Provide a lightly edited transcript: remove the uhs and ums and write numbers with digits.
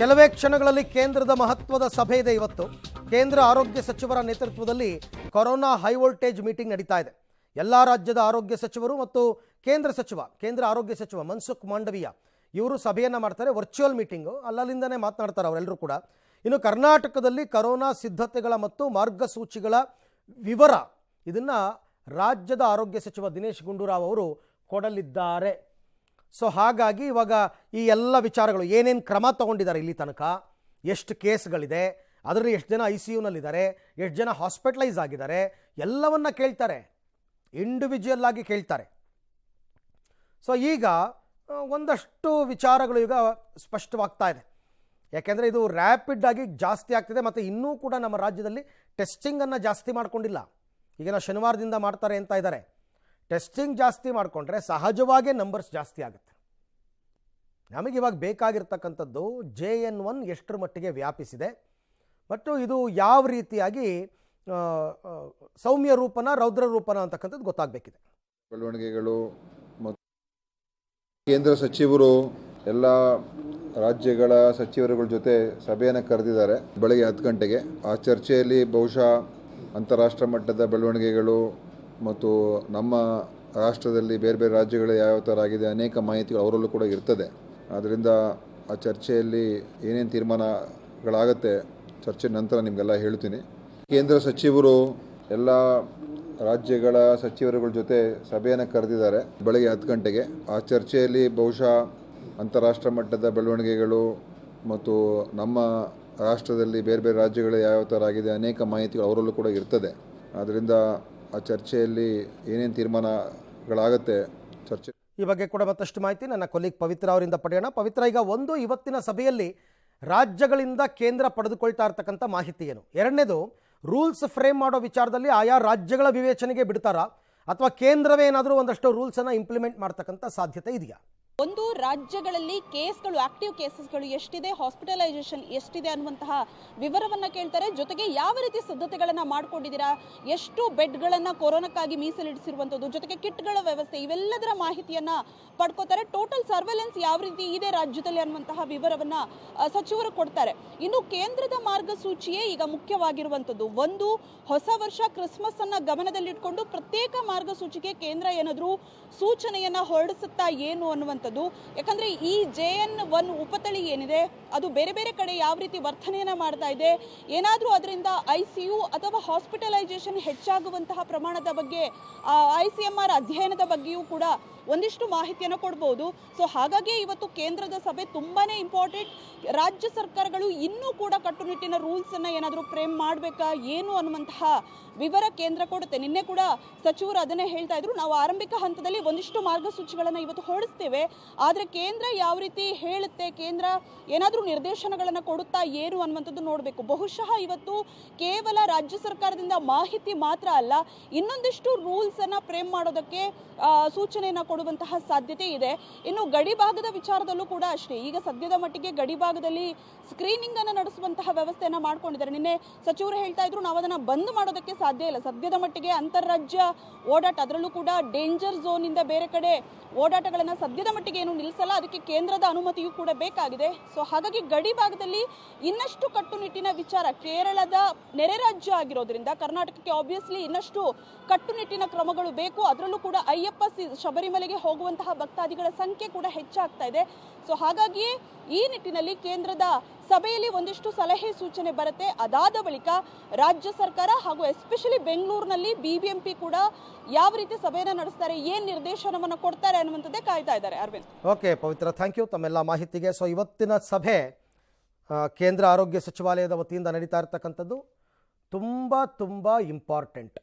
ಕೆಲವೇ ಕ್ಷಣಗಳಲ್ಲಿ ಕೇಂದ್ರದ ಮಹತ್ವದ ಸಭೆ ಇದೆ ಇವತ್ತು. ಕೇಂದ್ರ ಆರೋಗ್ಯ ಸಚಿವರ ನೇತೃತ್ವದಲ್ಲಿ ಕೊರೋನಾ ಹೈ ವೋಲ್ಟೇಜ್ ಮೀಟಿಂಗ್ ನಡೀತಾ ಇದೆ. ಎಲ್ಲ ರಾಜ್ಯದ ಆರೋಗ್ಯ ಸಚಿವರು ಮತ್ತು ಕೇಂದ್ರ ಆರೋಗ್ಯ ಸಚಿವ ಮನ್ಸುಖ್ ಮಾಂಡವಿಯಾ ಇವರು ಸಭೆಯನ್ನು ಮಾಡ್ತಾರೆ. ವರ್ಚುವಲ್ ಮೀಟಿಂಗು, ಅಲ್ಲಿಂದನೇ ಮಾತನಾಡ್ತಾರೆ ಅವರೆಲ್ಲರೂ ಕೂಡ. ಇನ್ನು ಕರ್ನಾಟಕದಲ್ಲಿ ಕೊರೋನಾ ಸಿದ್ಧತೆಗಳ ಮತ್ತು ಮಾರ್ಗಸೂಚಿಗಳ ವಿವರ ಇದನ್ನು ರಾಜ್ಯದ ಆರೋಗ್ಯ ಸಚಿವ ದಿನೇಶ್ ಗುಂಡೂರಾವ್ ಅವರು ಕೊಡಲಿದ್ದಾರೆ. ಸೊ ಹಾಗಾಗಿ ಇವಾಗ ಈ ಎಲ್ಲ ವಿಚಾರಗಳು ಏನೇನು ಕ್ರಮ ತಗೊಂಡಿದ್ದಾರೆ, ಇಲ್ಲಿ ತನಕ ಎಷ್ಟು ಕೇಸ್ಗಳಿದೆ, ಅದರಲ್ಲಿ ಎಷ್ಟು ಜನ ICUನಲ್ಲಿದ್ದಾರೆ, ಎಷ್ಟು ಜನ ಹಾಸ್ಪಿಟಲೈಸ್ ಆಗಿದ್ದಾರೆ, ಎಲ್ಲವನ್ನ ಕೇಳ್ತಾರೆ, ಇಂಡಿವಿಜುವಲ್ ಆಗಿ ಕೇಳ್ತಾರೆ. ಸೊ ಈಗ ಒಂದಷ್ಟು ವಿಚಾರಗಳು ಈಗ ಸ್ಪಷ್ಟವಾಗ್ತಾ ಇದೆ. ಯಾಕೆಂದರೆ ಇದು ರ್ಯಾಪಿಡ್ ಆಗಿ ಜಾಸ್ತಿ ಆಗ್ತಿದೆ ಮತ್ತು ಇನ್ನೂ ಕೂಡ ನಮ್ಮ ರಾಜ್ಯದಲ್ಲಿ ಟೆಸ್ಟಿಂಗನ್ನು ಜಾಸ್ತಿ ಮಾಡ್ಕೊಂಡಿಲ್ಲ. ಈಗ ನಾವು ಶನಿವಾರದಿಂದ ಮಾಡ್ತಾರೆ ಅಂತ ಇದ್ದಾರೆ. ಟೆಸ್ಟಿಂಗ್ ಜಾಸ್ತಿ ಮಾಡಿಕೊಂಡ್ರೆ ಸಹಜವಾಗೇ ನಂಬರ್ಸ್ ಜಾಸ್ತಿ ಆಗುತ್ತೆ. ನಮಗೆ ಇವಾಗ ಬೇಕಾಗಿರ್ತಕ್ಕಂಥದ್ದು JN1 ಎಷ್ಟರ ಮಟ್ಟಿಗೆ ವ್ಯಾಪಿಸಿದೆ ಮತ್ತು ಇದು ಯಾವ ರೀತಿಯಾಗಿ ಸೌಮ್ಯ ರೂಪನ ರೌದ್ರ ರೂಪನ ಅಂತಕ್ಕಂಥದ್ದು ಗೊತ್ತಾಗಬೇಕಿದೆ. ಬೆಳವಣಿಗೆಗಳು ಮತ್ತು ಕೇಂದ್ರ ಸಚಿವರು ಎಲ್ಲ ರಾಜ್ಯಗಳ ಸಚಿವರುಗಳ ಜೊತೆ ಸಭೆಯನ್ನು ಕರೆದಿದ್ದಾರೆ ಬೆಳಗ್ಗೆ 10 ಗಂಟೆಗೆ. ಆ ಚರ್ಚೆಯಲ್ಲಿ ಬಹುಶಃ ಅಂತಾರಾಷ್ಟ್ರ ಮಟ್ಟದ ಬೆಳವಣಿಗೆಗಳು ಮತ್ತು ನಮ್ಮ ರಾಷ್ಟ್ರದಲ್ಲಿ ಬೇರೆ ಬೇರೆ ರಾಜ್ಯಗಳು ಯಾವ ಥರ ಆಗಿದೆ ಅನೇಕ ಮಾಹಿತಿಗಳು ಅವರಲ್ಲೂ ಕೂಡ ಇರ್ತದೆ. ಆದ್ದರಿಂದ ಆ ಚರ್ಚೆಯಲ್ಲಿ ಏನೇನು ತೀರ್ಮಾನಗಳಾಗುತ್ತೆ ಚರ್ಚೆ ನಂತರ ನಿಮಗೆಲ್ಲ ಹೇಳ್ತೀನಿ. ಕೇಂದ್ರ ಸಚಿವರು ಎಲ್ಲ ರಾಜ್ಯಗಳ ಸಚಿವರುಗಳ ಜೊತೆ ಸಭೆಯನ್ನು ಕರೆದಿದ್ದಾರೆ ಬೆಳಗ್ಗೆ 10 ಗಂಟೆಗೆ. ಆ ಚರ್ಚೆಯಲ್ಲಿ ಬಹುಶಃ ಅಂತಾರಾಷ್ಟ್ರ ಮಟ್ಟದ ಬೆಳವಣಿಗೆಗಳು ಮತ್ತು ನಮ್ಮ ರಾಷ್ಟ್ರದಲ್ಲಿ ಬೇರೆ ಬೇರೆ ರಾಜ್ಯಗಳು ಯಾವ ಥರ ಆಗಿದೆ ಅನೇಕ ಮಾಹಿತಿಗಳು ಅವರಲ್ಲೂ ಕೂಡ ಇರ್ತದೆ. ಆದ್ದರಿಂದ ಆ ಚರ್ಚೆಯಲ್ಲಿ ಏನೇನು ತೀರ್ಮಾನಗಳಾಗುತ್ತೆ ಚರ್ಚೆ ಈ ಬಗ್ಗೆ ಕೂಡ ಮತ್ತಷ್ಟು ಮಾಹಿತಿ ನನ್ನ ಕೊಲೀಗ್ ಪವಿತ್ರ ಅವರಿಂದ ಪಡೆಯೋಣ. ಪವಿತ್ರ, ಈಗ ಇವತ್ತಿನ ಸಭೆಯಲ್ಲಿ ರಾಜ್ಯಗಳಿಂದ ಕೇಂದ್ರ ಪಡೆದುಕೊಳ್ತಾ ಇರ್ತಕ್ಕಂಥ ಮಾಹಿತಿ ಏನು? ಎರಡನೇದು, ರೂಲ್ಸ್ ಫ್ರೇಮ್ ಮಾಡೋ ವಿಚಾರದಲ್ಲಿ ಆಯಾ ರಾಜ್ಯಗಳ ವಿವೇಚನೆಗೆ ಬಿಡ್ತಾರಾ ಅಥವಾ ಕೇಂದ್ರವೇ ಏನಾದರೂ ಒಂದಷ್ಟು ರೂಲ್ಸನ್ನು ಇಂಪ್ಲಿಮೆಂಟ್ ಮಾಡ್ತಕ್ಕಂಥ ಸಾಧ್ಯತೆ ಇದೆಯಾ? ಒಂದು, ರಾಜ್ಯಗಳಲ್ಲಿ ಕೇಸ್ಗಳು, ಆಕ್ಟಿವ್ ಕೇಸಸ್ಗಳು ಎಷ್ಟಿದೆ, ಹಾಸ್ಪಿಟಲೈಸೇಷನ್ ಎಷ್ಟಿದೆ ಅನ್ನುವಂತಹ ವಿವರವನ್ನ ಕೇಳ್ತಾರೆ. ಜೊತೆಗೆ ಯಾವ ರೀತಿ ಸಿದ್ಧತೆಗಳನ್ನ ಮಾಡ್ಕೊಂಡಿದ್ದೀರಾ, ಎಷ್ಟು ಬೆಡ್ಗಳನ್ನ ಕೊರೋನಾಕ್ಕಾಗಿ ಮೀಸಲಿಡಿಸಿರುವಂಥದ್ದು, ಜೊತೆಗೆ ಕಿಟ್ಗಳ ವ್ಯವಸ್ಥೆ, ಇವೆಲ್ಲದರ ಮಾಹಿತಿಯನ್ನ ಪಡ್ಕೋತಾರೆ. ಟೋಟಲ್ ಸರ್ವೆಲೆನ್ಸ್ ಯಾವ ರೀತಿ ಇದೆ ರಾಜ್ಯದಲ್ಲಿ ಅನ್ನುವಂತಹ ವಿವರವನ್ನ ಸಚಿವರು ಕೊಡ್ತಾರೆ. ಇನ್ನು ಕೇಂದ್ರದ ಮಾರ್ಗಸೂಚಿಯೇ ಈಗ ಮುಖ್ಯವಾಗಿರುವಂಥದ್ದು. ಒಂದು, ಹೊಸ ವರ್ಷ ಕ್ರಿಸ್ಮಸ್ ಅನ್ನ ಗಮನದಲ್ಲಿಟ್ಕೊಂಡು ಪ್ರತ್ಯೇಕ ಮಾರ್ಗಸೂಚಿಗೆ ಕೇಂದ್ರ ಏನಾದರೂ ಸೂಚನೆಯನ್ನ ಹೊರಡಿಸುತ್ತಾ ಏನು ಅನ್ನುವಂಥದ್ದು. ಯಾಕಂದ್ರೆ ಈ JN1 ಉಪತಳಿ ಏನಿದೆ ಅದು ಬೇರೆ ಬೇರೆ ಕಡೆ ಯಾವ ರೀತಿ ವರ್ತನೆಯನ್ನ ಮಾಡ್ತಾ ಇದೆ, ಏನಾದರೂ ಅದರಿಂದ ICU ಅಥವಾ ಹಾಸ್ಪಿಟಲೈಸೇಷನ್ ಹೆಚ್ಚಾಗುವಂತಹ ಪ್ರಮಾಣದ ಬಗ್ಗೆ ICMR ಅಧ್ಯಯನದ ಬಗ್ಗೆಯೂ ಕೂಡ ಒಂದಿಷ್ಟು ಮಾಹಿತಿಯನ್ನು ಕೊಡಬಹುದು. ಸೊ ಹಾಗಾಗಿ ಇವತ್ತು ಕೇಂದ್ರದ ಸಭೆ ತುಂಬಾನೇ ಇಂಪಾರ್ಟೆಂಟ್. ರಾಜ್ಯ ಸರ್ಕಾರಗಳು ಇನ್ನೂ ಕೂಡ ಕಟ್ಟುನಿಟ್ಟಿನ ರೂಲ್ಸ್ ಅನ್ನ ಏನಾದರೂ ಫ್ರೇಮ್ ಮಾಡಬೇಕಾ ಏನು ಅನ್ನುವಂತಹ ವಿವರ ಕೇಂದ್ರ ಕೊಡುತ್ತೆ. ನಿನ್ನೆ ಕೂಡ ಸಚಿವರು ಅದನ್ನೇ ಹೇಳ್ತಾ ಇದ್ರು, ನಾವು ಆರಂಭಿಕ ಹಂತದಲ್ಲಿ ಒಂದಿಷ್ಟು ಮಾರ್ಗಸೂಚಿಗಳನ್ನು ಇವತ್ತು ಹೊರಡಿಸ್ತೇವೆ, ಆದರೆ ಕೇಂದ್ರ ಯಾವ ರೀತಿ ಹೇಳುತ್ತೆ, ಕೇಂದ್ರ ಏನಾದರೂ ನಿರ್ದೇಶನಗಳನ್ನು ಕೊಡುತ್ತಾ ಏನು ಅನ್ನುವಂಥದ್ದು ನೋಡಬೇಕು. ಬಹುಶಃ ಇವತ್ತು ಕೇವಲ ರಾಜ್ಯ ಸರ್ಕಾರದಿಂದ ಮಾಹಿತಿ ಮಾತ್ರ ಅಲ್ಲ, ಇನ್ನೊಂದಿಷ್ಟು ರೂಲ್ಸ್ ಅನ್ನ ಫ್ರೇಮ್ ಮಾಡೋದಕ್ಕೆ ಸೂಚನೆಯನ್ನು ಕೊಡುವಂತಹ ಸಾಧ್ಯತೆ ಇದೆ. ಇನ್ನು ಗಡಿ ಭಾಗದ ವಿಚಾರದಲ್ಲೂ ಕೂಡ ಅಷ್ಟೇ. ಈಗ ಸದ್ಯದ ಮಟ್ಟಿಗೆ ಗಡಿ ಭಾಗದಲ್ಲಿ ಸ್ಕ್ರೀನಿಂಗ್ ಅನ್ನು ನಡೆಸುವಂತಹ ವ್ಯವಸ್ಥೆಯನ್ನ ಮಾಡ್ಕೊಂಡಿದ್ದಾರೆ. ನಿನ್ನೆ ಸಚಿವರು ಹೇಳ್ತಾ ಇದ್ರು, ನಾವು ಅದನ್ನ ಬಂದ್ ಮಾಡೋದಕ್ಕೆ ಸಾಧ್ಯ ಇಲ್ಲ. ಸದ್ಯದ ಮಟ್ಟಿಗೆ ಅಂತಾರಾಜ್ಯ ಓಡಾಟ, ಅದರಲ್ಲೂ ಕೂಡ ಡೇಂಜರ್ ಝೋನ್ ಇಂದ ಬೇರೆ ಕಡೆ ಓಡಾಟಗಳನ್ನ ಸದ್ಯದ ಮಟ್ಟಿಗೆ ಏನು ನಿಲ್ಲಿಸಲ್ಲ, ಅದಕ್ಕೆ ಕೇಂದ್ರದ ಅನುಮತಿಯೂ ಕೂಡ ಬೇಕಾಗಿದೆ. ಸೊ ಹಾಗಾಗಿ ಗಡಿ ಭಾಗದಲ್ಲಿ ಇನ್ನಷ್ಟು ಕಟ್ಟುನಿಟ್ಟಿನ ವಿಚಾರ, ಕೇರಳದ ನೆರೆ ರಾಜ್ಯ ಆಗಿರೋದ್ರಿಂದ ಕರ್ನಾಟಕಕ್ಕೆ ಆಬ್ವಿಯಸ್ಲಿ ಇನ್ನಷ್ಟು ಕಟ್ಟುನಿಟ್ಟಿನ ಕ್ರಮಗಳು ಬೇಕು. ಅದರಲ್ಲೂ ಕೂಡ ಅಯ್ಯಪ್ಪ ಶಬರಿಮಲೆಗೆ ಹೋಗುವಂತಹ ಭಕ್ತಾದಿಗಳ ಸಂಖ್ಯೆ ಕೂಡ ಹೆಚ್ಚಾಗ್ತಾ ಇದೆ. ಸೊ ಹಾಗಾಗಿ ಈ ನಿಟ್ಟಿನಲ್ಲಿ ಕೇಂದ್ರದ ಸಭೆಯಲ್ಲಿ ಒಂದಿಷ್ಟು ಸಲಹೆ ಸೂಚನೆ ಬರುತ್ತೆ. ಅದಾದ ಬಳಿಕ ರಾಜ್ಯ ಸರ್ಕಾರ ಹಾಗೂ ಎಸ್ಪೆಷಲಿ ಬೆಂಗಳೂರಿನಲ್ಲಿ BBMP ಕೂಡ ಯಾವ ರೀತಿ ಸಭೆಯನ್ನು ನಡೆಸ್ತಾರೆ, ಏನ್ ನಿರ್ದೇಶನವನ್ನು ಕೊಡ್ತಾರೆ ಅನ್ನುವಂಥದ್ದೇ ಕಾಯ್ತಾ ಇದ್ದಾರೆ. Aravind. Okay Pavithra, thank you ತಮ್ಮೆಲ್ಲ ಮಾಹಿತಿಗೆ. ಸೊ ಇವತ್ತಿನ ಸಭೆ ಕೇಂದ್ರ ಆರೋಗ್ಯ ಸಚಿವಾಲಯದ ವತಿಯಿಂದ ನಡೀತಾ ಇರ್ತಕ್ಕಂಥದ್ದು ತುಂಬ ಇಂಪಾರ್ಟೆಂಟ್.